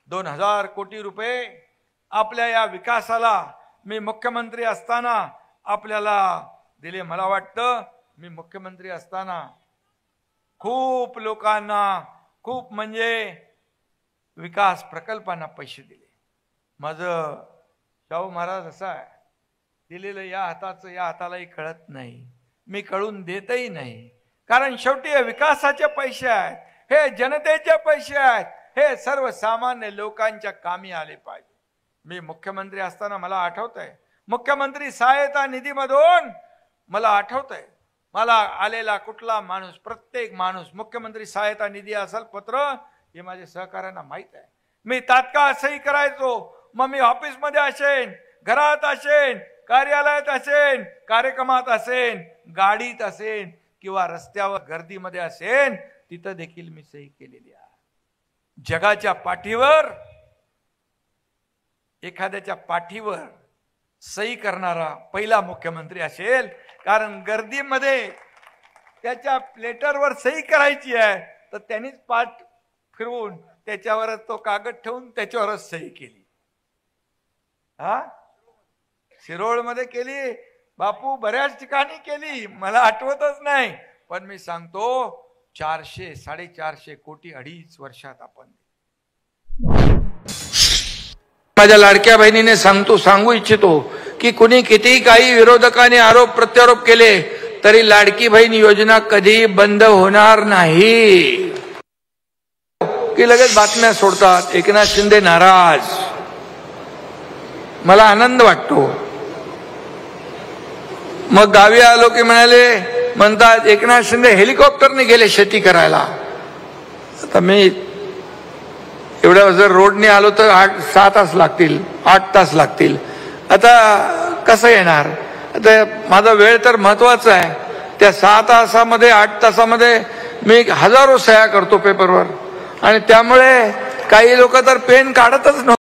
2000 कोटी रुपये आपल्या या विकासाला मी मुख्यमंत्री असताना आपल्याला दिले। मला वाटतं मी मुख्यमंत्री असताना खूप लोकांना खूप म्हणजे विकास प्रकल्पांना पैसे दिले। माझं शाहू महाराज असा आहे, दिलेलं या हाताचं या हातालाही कळत नाही, मी कळून देतही नाही, कारण शेवटी हे विकासाचे पैसे आहेत, हे जनतेचे पैसे आहेत, हे सर्वसामान्य लोकांच्या कामी आले पाहिजे। मी मुख्यमंत्री असताना मला आठवतंय मुख्यमंत्री सहायता निधीमधून मला आठवतंय मला आलेला कुठला माणूस, प्रत्येक माणूस मुख्यमंत्री सहायता निधी असेल पत्र हे माझ्या सहकाऱ्यांना माहित आहे। मी तात्काळ सही करायचो, मग मी ऑफिसमध्ये असेन, घरात असेन, कार्यालयात असेन, कार्यक्रमात असेन, गाडीत असेन किंवा रस्त्यावर गर्दीमध्ये असेन, तिथं देखील मी सही केलेली आहे। जगाच्या पाठीवर एखाद्याच्या पाठीवर सही करणारा पहिला मुख्यमंत्री असेल, कारण गर्दीमध्ये त्याच्या लेटरवर सही करायची आहे तर त्यांनीच पाठ फिरवून त्याच्यावरच तो कागद ठेवून त्याच्यावरच सही केली। शिरोळमध्ये केली, बापू बऱ्याच ठिकाणी केली, मला आठवतच नाही, पण मी सांगतो 400 450 कोटी 2.5 वर्षात आपण। माझ्या लाडक्या बहिणीने सांगू इच्छितो की कुणी किती काही विरोधकांनी आरोप प्रत्यारोप केले तरी लाडकी बहीण योजना कधी बंद होणार नाही। की लगेच बातम्या सोडतात एकनाथ शिंदे नाराज, मला आनंद वाटतो। मग गावी आलो की म्हणतात एकनाथ शिंदे हेलिकॉप्टरने गेले शेती करायला। आता मी एवढ्या जर रोडने आलो तर 6 तास लागतील, 8 तास लागतील, आता कसं येणार? आता माझा वेळ तर महत्वाचा आहे, त्या 6 तासामध्ये 8 तासामध्ये मी हजारो सह्या करतो पेपरवर, आणि त्यामुळे काही लोक तर पेन काढतच नव्हते।